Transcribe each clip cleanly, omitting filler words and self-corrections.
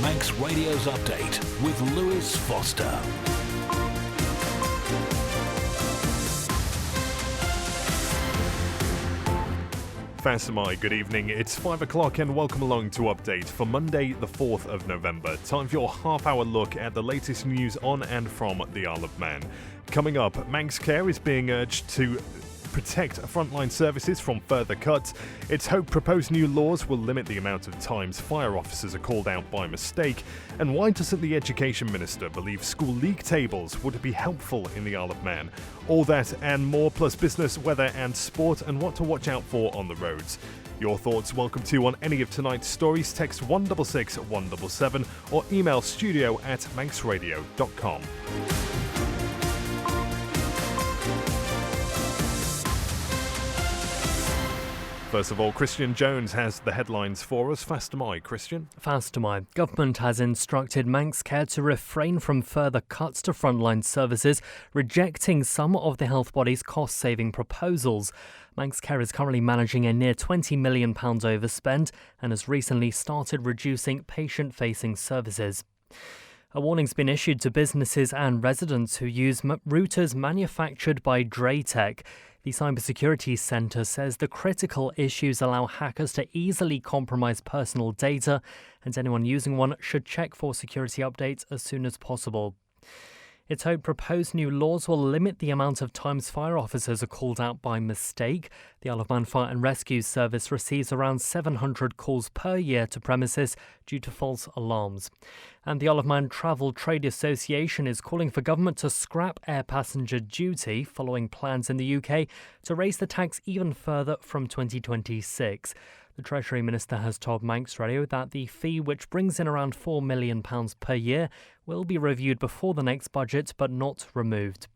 Manx Radio's Update with Lewis Foster. Fastamai, good evening. It's 5 o'clock and welcome along to Update for Monday the 4th of November. Time for your half-hour look at the latest news on and from the Isle of Man. Coming up, Manx Care is being urged to protect frontline services from further cuts. It's hoped proposed new laws will limit the amount of times fire officers are called out by mistake. And why doesn't the Education Minister believe school league tables would be helpful in the Isle of Man? All that and more, plus business, weather and sport, and what to watch out for on the roads. Your thoughts welcome to on any of tonight's stories. Text 166 177 or email studio@manxradio.com. First of all, Christian Jones has the headlines for us. Fastamai, Christian. Fastamai. Government has instructed Manx Care to refrain from further cuts to frontline services, rejecting some of the health body's cost-saving proposals. Manx Care is currently managing a near £20 million overspend and has recently started reducing patient-facing services. A warning's been issued to businesses and residents who use routers manufactured by Draytech. The Cybersecurity Centre says the critical issues allow hackers to easily compromise personal data, and anyone using one should check for security updates as soon as possible. It's hoped proposed new laws will limit the amount of times fire officers are called out by mistake. The Isle of Man Fire and Rescue Service receives around 700 calls per year to premises due to false alarms. And the Isle of Man Travel Trade Association is calling for government to scrap air passenger duty following plans in the UK to raise the tax even further from 2026. The Treasury Minister has told Manx Radio that the fee, which brings in around £4 million per year, will be reviewed before the next budget but not removed.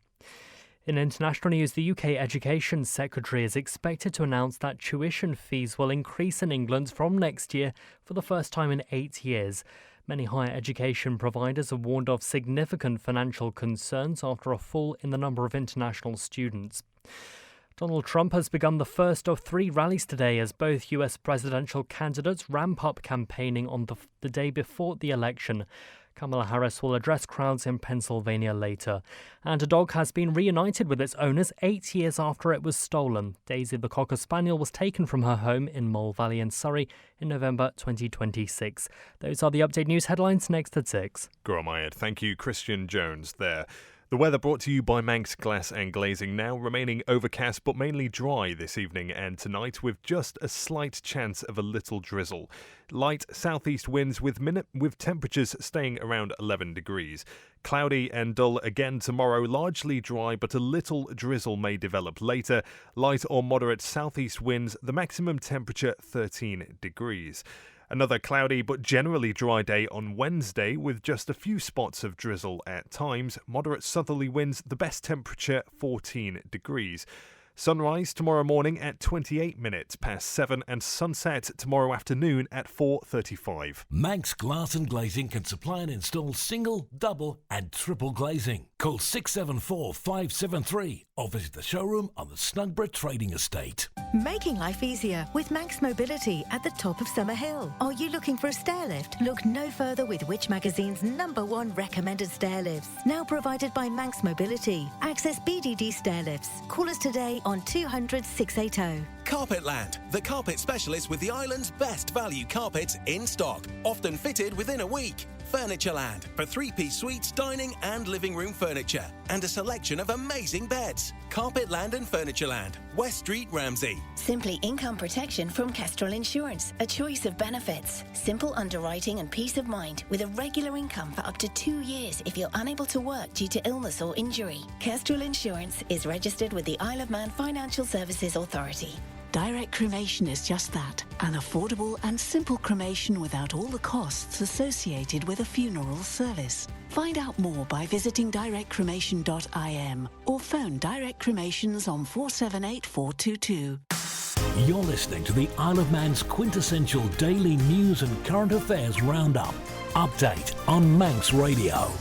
In international news, the UK Education Secretary is expected to announce that tuition fees will increase in England from next year for the first time in 8 years. Many higher education providers have warned of significant financial concerns after a fall in the number of international students. Donald Trump has begun the first of 3 rallies today as both US presidential candidates ramp up campaigning on the day before the election. Kamala Harris will address crowds in Pennsylvania later. And a dog has been reunited with its owners 8 years after it was stolen. Daisy the Cocker Spaniel was taken from her home in Mole Valley in Surrey in November 2026. Those are the Update News headlines next at 6. Gromayed. Thank you, Christian Jones there. The weather brought to you by Manx Glass and Glazing, now remaining overcast but mainly dry this evening and tonight with just a slight chance of a little drizzle. Light southeast winds with temperatures staying around 11 degrees. Cloudy and dull again tomorrow, largely dry but a little drizzle may develop later. Light or moderate southeast winds, the maximum temperature 13 degrees. Another cloudy but generally dry day on Wednesday with just a few spots of drizzle at times. Moderate southerly winds, the best temperature 14 degrees. Sunrise tomorrow morning at 28 minutes past 7 and sunset tomorrow afternoon at 4:35. Manx Glass and Glazing can supply and install single, double and triple glazing. Call 674 573 or visit the showroom on the Snugborough Trading Estate. Making life easier with Manx Mobility at the top of Summer Hill. Are you looking for a stair lift? Look no further with Which Magazine's #1 recommended stair lifts. Now provided by Manx Mobility. Access BDD stair lifts. Call us today on 200 680. Carpetland, the carpet specialist with the island's best value carpets in stock, often fitted within a week. Furnitureland for 3-piece suites, dining and living room furniture and a selection of amazing beds. Carpetland and Furnitureland, West Street, Ramsey. Simply income protection from Kestrel Insurance. A choice of benefits. Simple underwriting and peace of mind with a regular income for up to 2 years if you're unable to work due to illness or injury. Kestrel Insurance is registered with the Isle of Man Financial Services Authority. Direct cremation is just that, an affordable and simple cremation without all the costs associated with a funeral service. Find out more by visiting directcremation.im or phone Direct Cremations on 478 422. You're listening to the Isle of Man's quintessential daily news and current affairs roundup. Update on Manx Radio.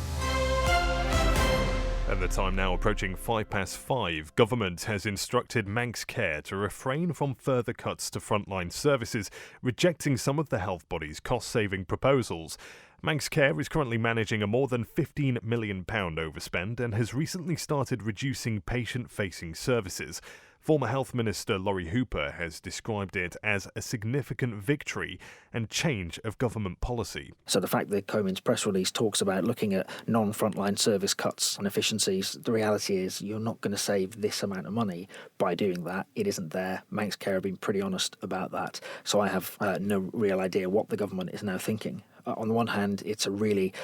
And The time now approaching 5:05. Government has instructed Manx Care to refrain from further cuts to frontline services, rejecting some of the health body's cost-saving proposals. Manx Care is currently managing a more than £15 million overspend and has recently started reducing patient-facing services. Former Health Minister Laurie Hooper has described it as a significant victory and change of government policy. So the fact that Comyn's press release talks about looking at non-frontline service cuts and efficiencies, the reality is you're not going to save this amount of money by doing that. It isn't there. Manx Care have been pretty honest about that. So I have no real idea what the government is now thinking. On the one hand, it's a really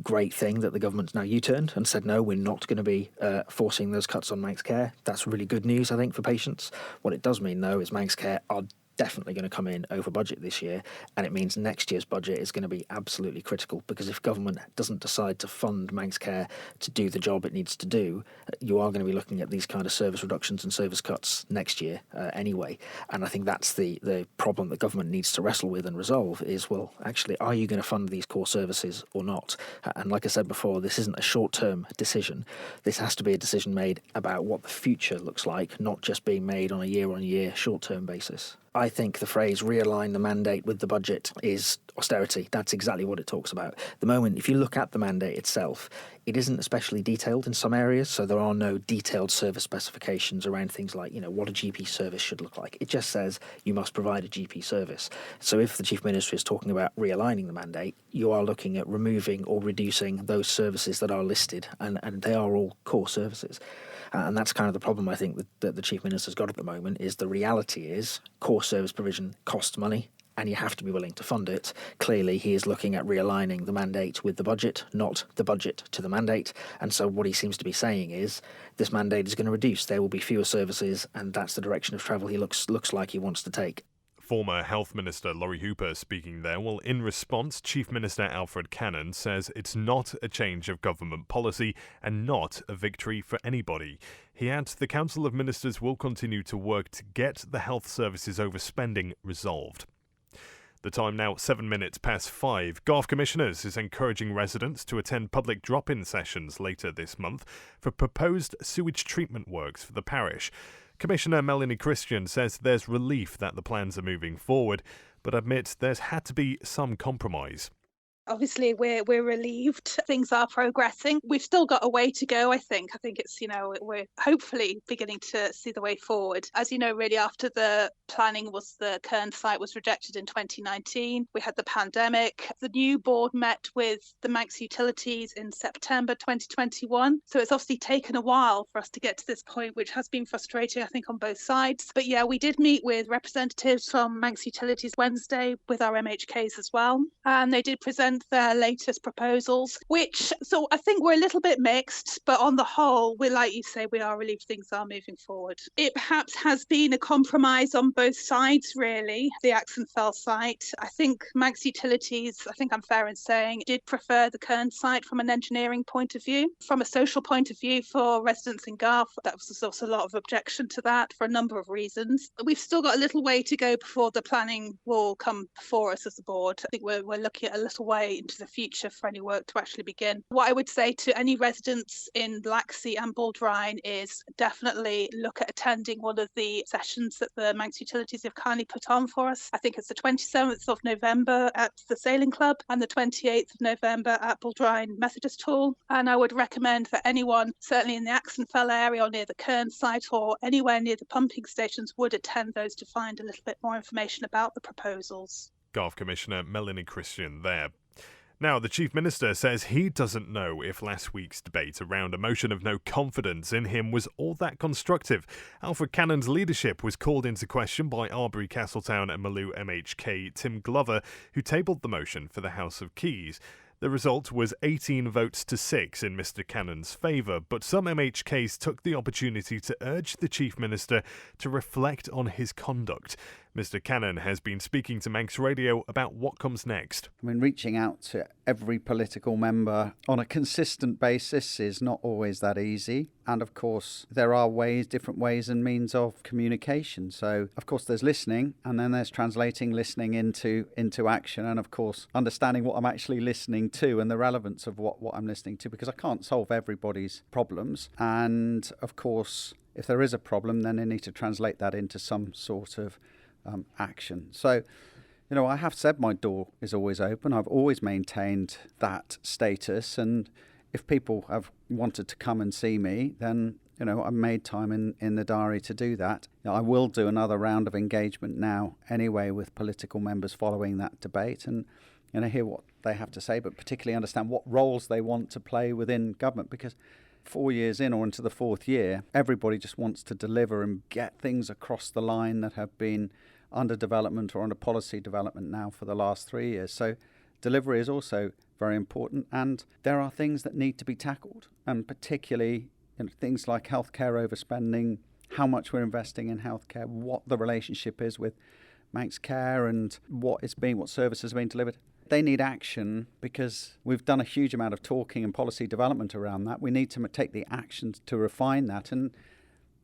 great thing that the government's now U-turned and said, no, we're not going to be forcing those cuts on Manx Care. That's really good news, I think, for patients. What it does mean, though, is Manx Care are definitely going to come in over budget this year, and it means next year's budget is going to be absolutely critical, because if government doesn't decide to fund Manx Care to do the job it needs to do, you are going to be looking at these kind of service reductions and service cuts next year anyway. And I think that's the problem that government needs to wrestle with and resolve is, well, actually, are you going to fund these core services or not? And like I said before, this isn't a short-term decision. This has to be a decision made about what the future looks like, not just being made on a year-on-year short-term basis. I think the phrase realign the mandate with the budget is austerity. That's exactly what it talks about. The moment, if you look at the mandate itself, it isn't especially detailed in some areas, so there are no detailed service specifications around things like, what a GP service should look like. It just says you must provide a GP service. So if the Chief Minister is talking about realigning the mandate, you are looking at removing or reducing those services that are listed, and they are all core services. And that's kind of the problem, I think, that the Chief Minister's got at the moment, is the reality is core service provision costs money, and you have to be willing to fund it. Clearly, he is looking at realigning the mandate with the budget, not the budget to the mandate. And so what he seems to be saying is this mandate is going to reduce. There will be fewer services, and that's the direction of travel he looks like he wants to take. Former Health Minister Laurie Hooper speaking there. Well, in response, Chief Minister Alfred Cannon says it's not a change of government policy and not a victory for anybody. He adds the Council of Ministers will continue to work to get the health services overspending resolved. The time now 5:07. Garth Commissioners is encouraging residents to attend public drop-in sessions later this month for proposed sewage treatment works for the parish. Commissioner Melanie Christian says there's relief that the plans are moving forward, but admits there's had to be some compromise. Obviously, we're relieved things are progressing. We've still got a way to go, I think. I think it's, we're hopefully beginning to see the way forward. As you know, really after the planning the Cairn site was rejected in 2019, we had the pandemic. The new board met with the Manx Utilities in September 2021. So it's obviously taken a while for us to get to this point, which has been frustrating, I think, on both sides. But yeah, we did meet with representatives from Manx Utilities Wednesday with our MHKs as well. And they did present their latest proposals, so I think we're a little bit mixed, but on the whole, like you say, we are relieved things are moving forward. It perhaps has been a compromise on both sides, really. The Axonfell site, I think Manx Utilities, I think I'm fair in saying, did prefer the Cairn site from an engineering point of view. From a social point of view for residents in Garth, that was also a lot of objection to that for a number of reasons. We've still got a little way to go before the planning will come before us as a board. I think we're looking at a little way into the future for any work to actually begin. What I would say to any residents in Laxey and Baldrine is definitely look at attending one of the sessions that the Manx Utilities have kindly put on for us. I think it's the 27th of November at the Sailing Club and the 28th of November at Baldrine Methodist Hall. And I would recommend that anyone, certainly in the Axonfell area or near the Cairn site or anywhere near the pumping stations, would attend those to find a little bit more information about the proposals. Garth Commissioner Melanie Christian there. Now, the Chief Minister says he doesn't know if last week's debate around a motion of no confidence in him was all that constructive. Alfred Cannon's leadership was called into question by Arbury Castletown and Maloo MHK Tim Glover, who tabled the motion for the House of Keys. The result was 18 votes to 6 in Mr Cannon's favour, but some MHKs took the opportunity to urge the Chief Minister to reflect on his conduct. Mr. Cannon has been speaking to Manx Radio about what comes next. I mean, reaching out to every political member on a consistent basis is not always that easy. And of course, there are different ways and means of communication. So, of course, there's listening, and then there's translating listening into action. And of course, understanding what I'm actually listening to and the relevance of what I'm listening to, because I can't solve everybody's problems. And of course, if there is a problem, then they need to translate that into some sort of action. So, I have said my door is always open. I've always maintained that status. And if people have wanted to come and see me, then, I've made time in the diary to do that. I will do another round of engagement now anyway with political members following that debate and hear what they have to say, but particularly understand what roles they want to play within government, because 4 years in or into the fourth year, everybody just wants to deliver and get things across the line that have been under development or under policy development now for the last 3 years. So delivery is also very important, and there are things that need to be tackled, and particularly things like healthcare overspending, how much we're investing in healthcare, what the relationship is with Manx Care and what services are being delivered. They need action because we've done a huge amount of talking and policy development around that. We need to take the actions to refine that, and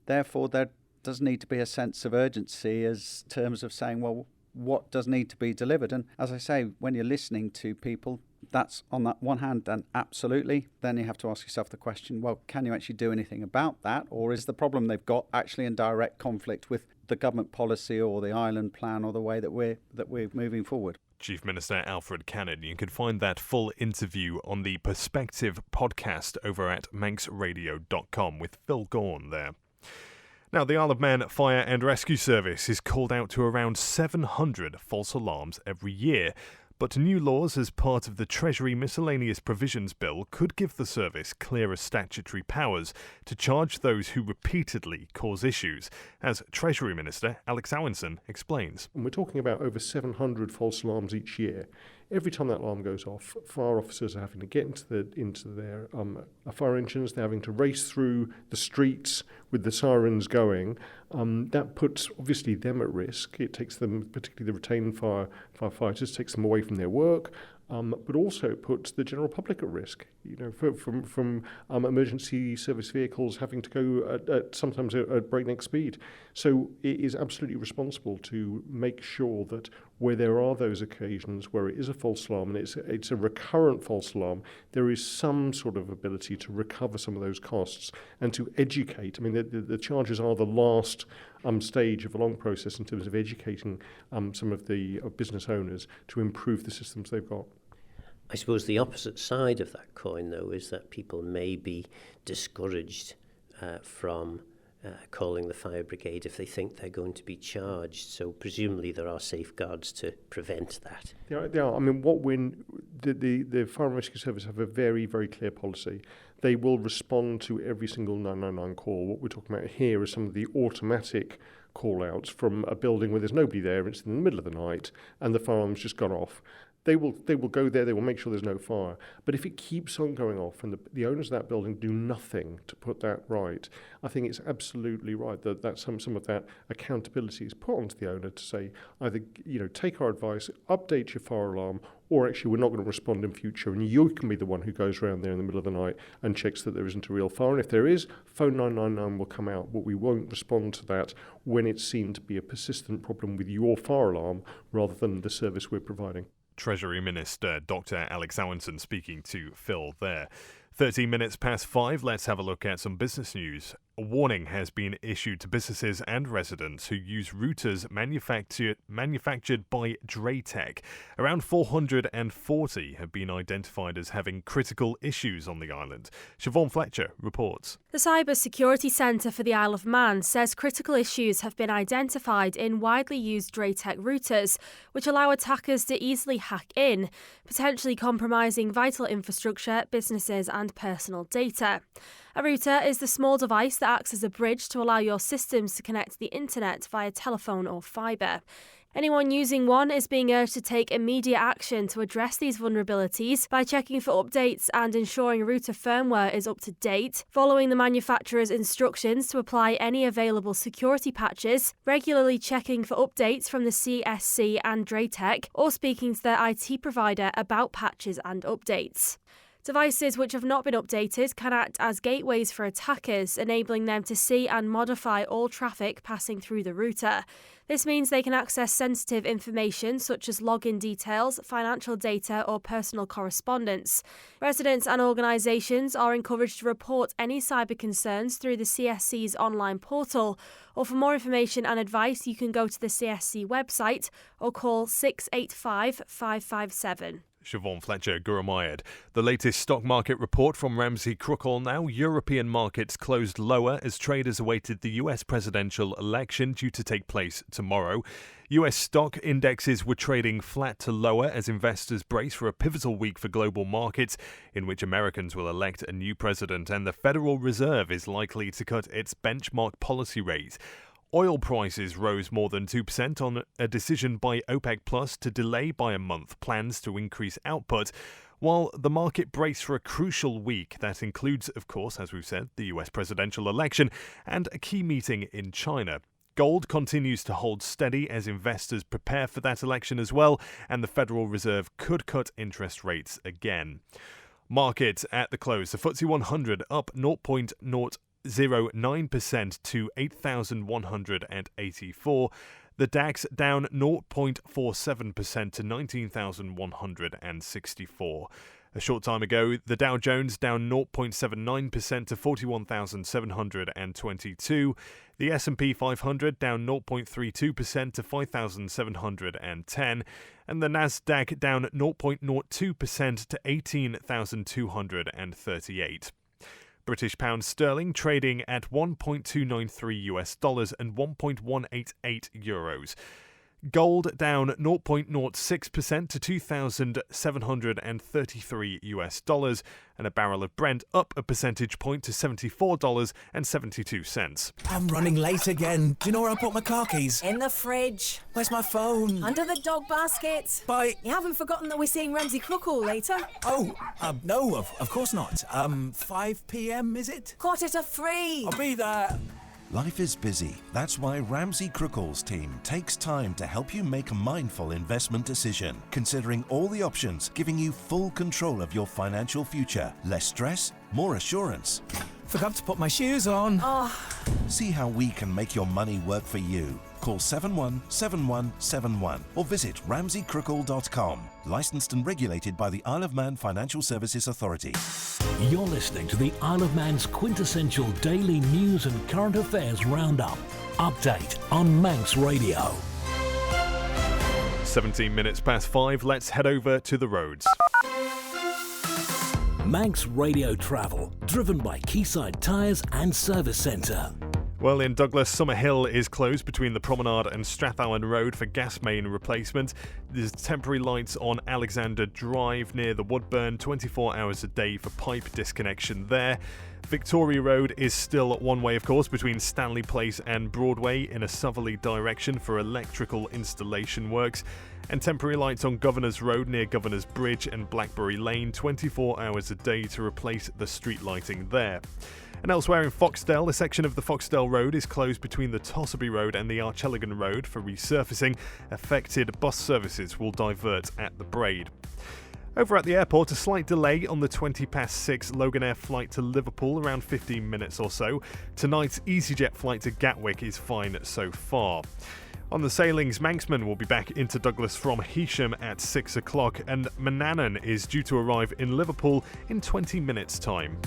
therefore there does need to be a sense of urgency as terms of saying, well, what does need to be delivered? And as I say, when you're listening to people, that's on that one hand, then absolutely. Then you have to ask yourself the question, well, can you actually do anything about that? Or is the problem they've got actually in direct conflict with the government policy or the island plan or the way that we're moving forward? Chief Minister Alfred Cannon. You can find that full interview on the Perspective podcast over at manxradio.com with Phil Gorn there. Now, the Isle of Man Fire and Rescue Service is called out to around 700 false alarms every year. But new laws as part of the Treasury Miscellaneous Provisions Bill could give the service clearer statutory powers to charge those who repeatedly cause issues, as Treasury Minister Alex Awenson explains. And we're talking about over 700 false alarms each year. Every time that alarm goes off, fire officers are having to get into their fire engines. They're having to race through the streets with the sirens going. That puts, obviously, them at risk. It takes them, particularly the retained firefighters, takes them away from their work. But also it puts the general public at risk. From emergency service vehicles having to go sometimes at breakneck speed. So it is absolutely responsible to make sure that where there are those occasions where it is a false alarm and it's a recurrent false alarm, there is some sort of ability to recover some of those costs and to educate. I mean, the charges are the last stage of a long process in terms of educating some of the business owners to improve the systems they've got. I suppose the opposite side of that coin, though, is that people may be discouraged from calling the fire brigade if they think they're going to be charged. So presumably there are safeguards to prevent that. There are. I mean, the Fire and Rescue Service have a very, very clear policy. They will respond to every single 999 call. What we're talking about here is some of the automatic call-outs from a building where there's nobody there, it's in the middle of the night, and the fire alarm's just gone off. They will go there, they will make sure there's no fire. But if it keeps on going off and the owners of that building do nothing to put that right, I think it's absolutely right that some of that accountability is put onto the owner to say, either take our advice, update your fire alarm, or actually we're not going to respond in future, and you can be the one who goes around there in the middle of the night and checks that there isn't a real fire. And if there is, phone 999 will come out, but we won't respond to that when it's seen to be a persistent problem with your fire alarm rather than the service we're providing. Treasury Minister Dr. Alex Awenson speaking to Phil there. 13 minutes past 5, let's have a look at some business news. A warning has been issued to businesses and residents who use routers manufactured by Draytech. Around 440 have been identified as having critical issues on the island. Siobhan Fletcher reports. The Cyber Security Centre for the Isle of Man says critical issues have been identified in widely used Draytech routers, which allow attackers to easily hack in, potentially compromising vital infrastructure, businesses and personal data. A router is the small device that acts as a bridge to allow your systems to connect to the internet via telephone or fibre. Anyone using one is being urged to take immediate action to address these vulnerabilities by checking for updates and ensuring router firmware is up to date, following the manufacturer's instructions to apply any available security patches, regularly checking for updates from the CSC and Dratec, or speaking to their IT provider about patches and updates. Devices which have not been updated can act as gateways for attackers, enabling them to see and modify all traffic passing through the router. This means they can access sensitive information such as login details, financial data or personal correspondence. Residents and organisations are encouraged to report any cyber concerns through the CSC's online portal, or for more information and advice you can go to the CSC website or call 685 557. Siobhan Fletcher Gurmayed. The latest stock market report from Ramsey Crookall now. European markets closed lower as traders awaited the US presidential election due to take place tomorrow. US stock indexes were trading flat to lower as investors brace for a pivotal week for global markets in which Americans will elect a new president and the Federal Reserve is likely to cut its benchmark policy rate. Oil prices rose more than 2% on a decision by OPEC Plus to delay by a month plans to increase output, while the market braced for a crucial week that includes, of course, as we've said, the US presidential election and a key meeting in China. Gold continues to hold steady as investors prepare for that election as well, and the Federal Reserve could cut interest rates again. Markets at the close. The FTSE 100 up 0.09% to 8,184. The DAX down 0.47% to 19,164. A short time ago, the Dow Jones down 0.79% to 41,722. The S&P 500 down 0.32% to 5,710. And the Nasdaq down 0.02% to 18,238. British pound sterling trading at $1.293 and 1.188 euros. Gold down 0.06% to $2,733, and a barrel of Brent up a percentage point to $74.72. I'm running late again. Do you know where I put my car keys? In the fridge. Where's my phone? Under the dog basket. Bye. You haven't forgotten that we're seeing Ramsey Crookall later? Oh, no, of course not. 5 p.m. is it? 2:45. I'll be there. Life is busy. That's why Ramsey Crookall's team takes time to help you make a mindful investment decision, considering all the options, giving you full control of your financial future. Less stress, more assurance. Forgot to put my shoes on. Oh. See how we can make your money work for you. Call 717171 or visit ramseycrookall.com. Licensed and regulated by the Isle of Man Financial Services Authority. You're listening to the Isle of Man's quintessential daily news and current affairs roundup. Update on Manx Radio. 17 minutes past 5. Let's head over to the roads. Manx Radio Travel, driven by Quayside Tyres and Service Centre. Well, in Douglas, Summerhill is closed between the Promenade and Strathallan Road for gas main replacement. There's temporary lights on Alexander Drive near the Woodburn, 24 hours a day for pipe disconnection there. Victoria Road is still one way, of course, between Stanley Place and Broadway in a southerly direction for electrical installation works. And temporary lights on Governor's Road near Governor's Bridge and Blackberry Lane, 24 hours a day to replace the street lighting there. And elsewhere in Foxdale, a section of the Foxdale Road is closed between the Tosserby Road and the Archelligan Road for resurfacing. Affected bus services will divert at the Braid. Over at the airport, a slight delay on the 6:20 Loganair flight to Liverpool, around 15 minutes or so. Tonight's EasyJet flight to Gatwick is fine so far. On the sailings, Manxman will be back into Douglas from Heysham at 6 o'clock, and Manannan is due to arrive in Liverpool in 20 minutes' time.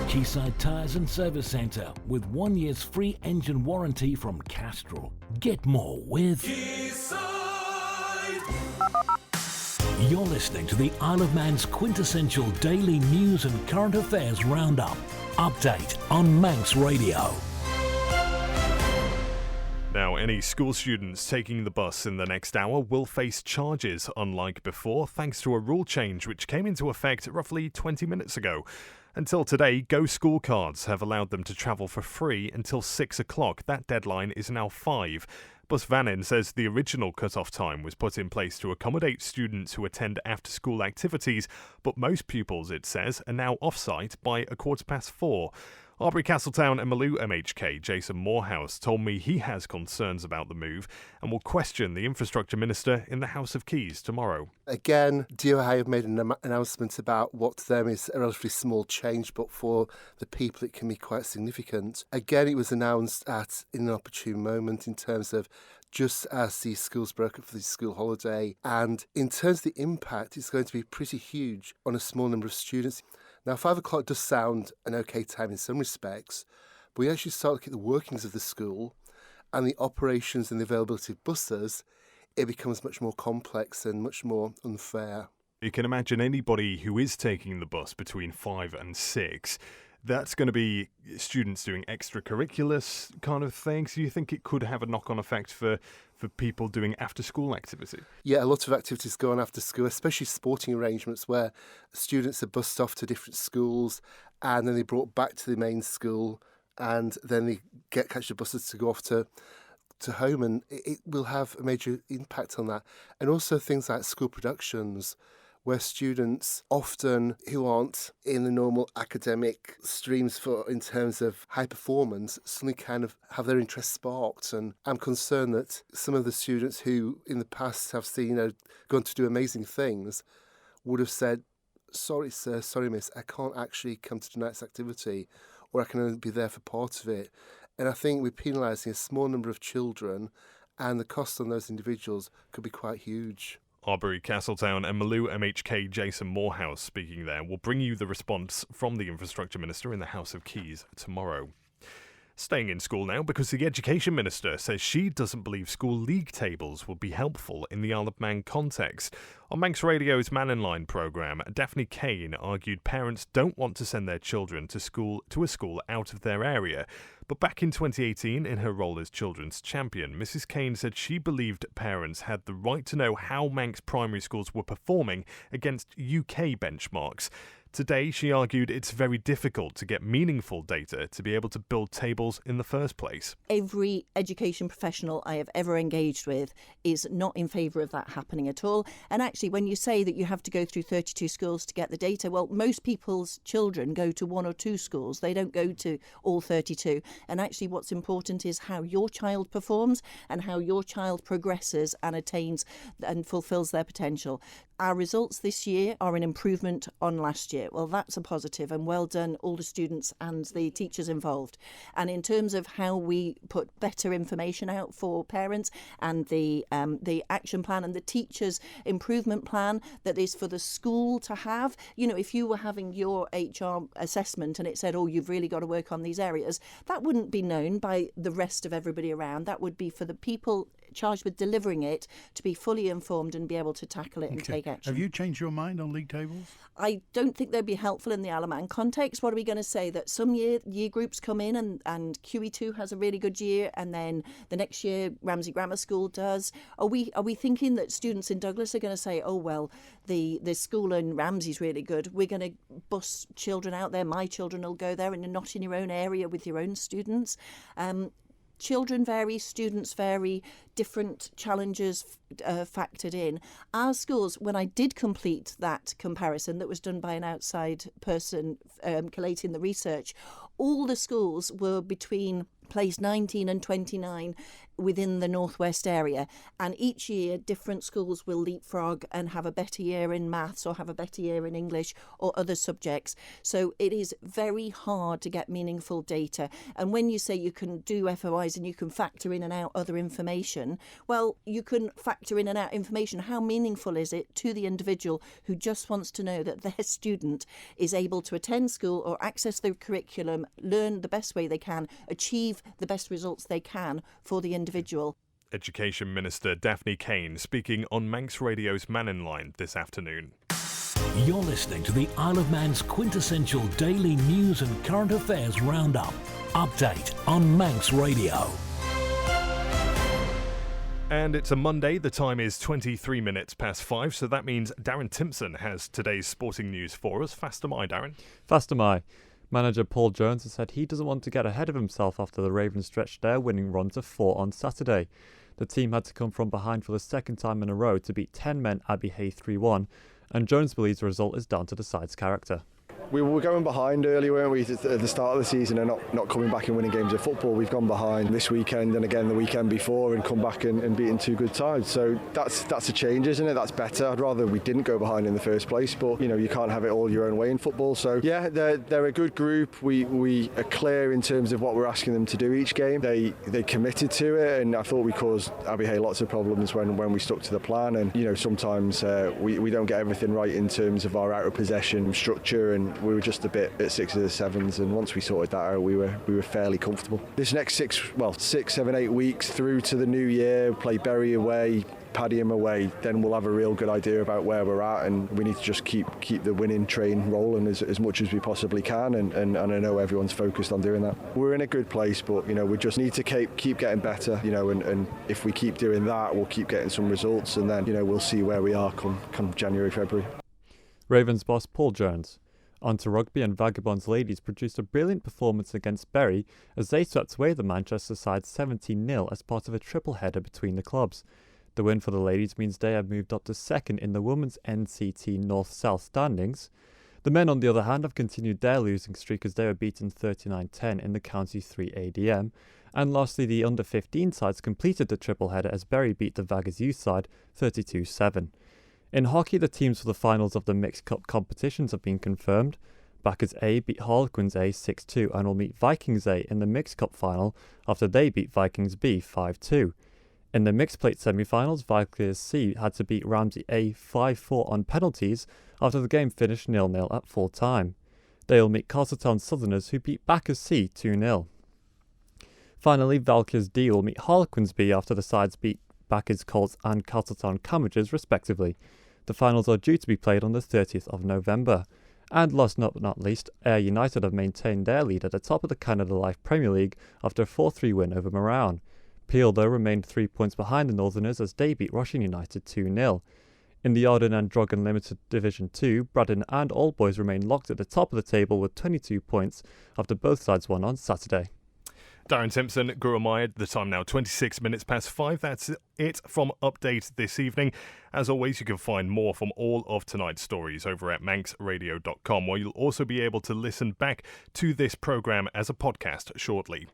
Quayside Tyres and Service Centre with 1 year's free engine warranty from Castrol. Get more with Quayside. You're listening to the Isle of Man's quintessential daily news and current affairs roundup. Update on Manx Radio. Now, any school students taking the bus in the next hour will face charges unlike before, thanks to a rule change which came into effect roughly 20 minutes ago. Until today, Go School cards have allowed them to travel for free until 6 o'clock. That deadline is now 5. Bus Vannin says the original cut-off time was put in place to accommodate students who attend after-school activities, but most pupils, it says, are now off-site by 4:15. Arbury Castletown and Maloo MHK Jason Morehouse told me he has concerns about the move and will question the Infrastructure Minister in the House of Keys tomorrow. Again, DOI have made an announcement about what to them is a relatively small change, but for the people it can be quite significant. Again, it was announced in an opportune moment in terms of just as the schools broke up for the school holiday, and in terms of the impact, it's going to be pretty huge on a small number of students. Now, 5 o'clock does sound an okay time in some respects, but we actually start looking at the workings of the school and the operations and the availability of buses, it becomes much more complex and much more unfair. You can imagine anybody who is taking the bus between 5 and 6, that's going to be students doing extracurricular kind of things. Do you think it could have a knock-on effect for people doing after-school activity? Yeah, a lot of activities go on after school, especially sporting arrangements where students are bussed off to different schools and then they're brought back to the main school and then they catch the buses to go off to home, and it will have a major impact on that. And also things like school productions, where students often who aren't in the normal academic streams in terms of high performance suddenly kind of have their interest sparked. And I'm concerned that some of the students who in the past have seen, gone to do amazing things would have said, sorry sir, sorry miss, I can't actually come to tonight's activity, or I can only be there for part of it. And I think we're penalising a small number of children, and the cost on those individuals could be quite huge. Arbury Castletown and Maloo MHK Jason Morehouse speaking there. We'll bring you the response from the Infrastructure Minister in the House of Keys tomorrow. Staying in school now, because the Education Minister says she doesn't believe school league tables will be helpful in the Isle of Man context. On Manx Radio's Man in Line programme, Daphne Kane argued parents don't want to send their children to a school out of their area. But back in 2018, in her role as children's champion, Mrs. Kane said she believed parents had the right to know how Manx primary schools were performing against UK benchmarks. Today, she argued it's very difficult to get meaningful data to be able to build tables in the first place. Every education professional I have ever engaged with is not in favour of that happening at all. And actually, when you say that you have to go through 32 schools to get the data, well, most people's children go to 1 or 2 schools. They don't go to all 32. And actually, what's important is how your child performs and how your child progresses and attains and fulfills their potential. Our results this year are an improvement on last year. Well, that's a positive, and well done all the students and the teachers involved. And in terms of how we put better information out for parents and the action plan and the teachers' improvement plan that is for the school to have, if you were having your HR assessment and it said, oh, you've really got to work on these areas, that wouldn't be known by the rest of everybody around. That would be for the people charged with delivering it to be fully informed and be able to tackle it and take action. Have you changed your mind on league tables? I don't think they'd be helpful in the Isle of Man context. What are we going to say? That some year groups come in and QE2 has a really good year, and then the next year Ramsey Grammar School does. Are we thinking that students in Douglas are going to say, oh, well, the school in Ramsey's really good, we're going to bus children out there, my children will go there, and you're not in your own area with your own students? Children vary, students vary, different challenges factored in. Our schools, when I did complete that comparison that was done by an outside person collating the research, all the schools were between place 19 and 29 within the northwest area, and each year different schools will leapfrog and have a better year in maths or have a better year in English or other subjects. So it is very hard to get meaningful data. And when you say you can do FOIs and you can factor in and out other information, well, you can factor in and out information. How meaningful is it to the individual who just wants to know that their student is able to attend school or access the curriculum, learn the best way they can, achieve the best results they can for the individual? Education Minister Daphne Kane speaking on Manx Radio's Man in Line this afternoon. You're listening to the Isle of Man's quintessential daily news and current affairs roundup. Update on Manx Radio. And it's a Monday, the time is 23 minutes past 5, so that means Darren Timpson has today's sporting news for us. Fast am I, Darren? Fast am I. Manager Paul Jones has said he doesn't want to get ahead of himself after the Ravens stretched their winning run to 4 on Saturday. The team had to come from behind for the second time in a row to beat 10 men Abbey Hay 3-1, and Jones believes the result is down to the side's character. We were going behind early, weren't we, at the start of the season, and not coming back and winning games of football. We've gone behind this weekend and again the weekend before and come back and beaten 2 good sides. So that's a change, isn't it? That's better. I'd rather we didn't go behind in the first place, but you can't have it all your own way in football. So yeah, they're a good group. We are clear in terms of what we're asking them to do each game. They committed to it, and I thought we caused Abbey Hay lots of problems when we stuck to the plan. And sometimes we don't get everything right in terms of our out of possession structure, and we were just a bit at 6 of the 7s, and once we sorted that out, we were fairly comfortable. This next 6, 7, 8 weeks through to the new year, play Bury away, Padiham away, then we'll have a real good idea about where we're at, and we need to just keep the winning train rolling as much as we possibly can, and I know everyone's focused on doing that. We're in a good place, but we just need to keep getting better, and if we keep doing that, we'll keep getting some results, and then we'll see where we are come January, February. Ravens boss Paul Jones. On to rugby, and Vagabonds ladies produced a brilliant performance against Bury as they swept away the Manchester side 17-0 as part of a triple header between the clubs. The win for the ladies means they have moved up to second in the women's NCT North-South standings. The men, on the other hand, have continued their losing streak as they were beaten 39-10 in the County 3 ADM. And lastly, the under-15 sides completed the triple header as Bury beat the Vaggers youth side 32-7. In hockey, the teams for the finals of the Mixed Cup competitions have been confirmed. Backers A beat Harlequins A 6-2 and will meet Vikings A in the Mixed Cup final after they beat Vikings B 5-2. In the Mixed Plate semi-finals, Vikings C had to beat Ramsey A 5-4 on penalties after the game finished 0-0 at full time. They will meet Castletown Southerners who beat Backers C 2-0. Finally, Valkyries D will meet Harlequins B after the sides beat Backers Colts and Castletown Camagers respectively. The finals are due to be played on the 30th of November. And last but not least, Ayr United have maintained their lead at the top of the Canada Life Premier League after a 4-3 win over Moran. Peel, though, remained 3 points behind the Northerners as they beat Rushing United 2-0. In the Arden and Drogheda Limited Division 2, Braddon and All Boys remain locked at the top of the table with 22 points after both sides won on Saturday. Darren Timpson, Guru Mayed, the time now 26 minutes past 5. That's it from Update this evening. As always, you can find more from all of tonight's stories over at manxradio.com, where you'll also be able to listen back to this programme as a podcast shortly.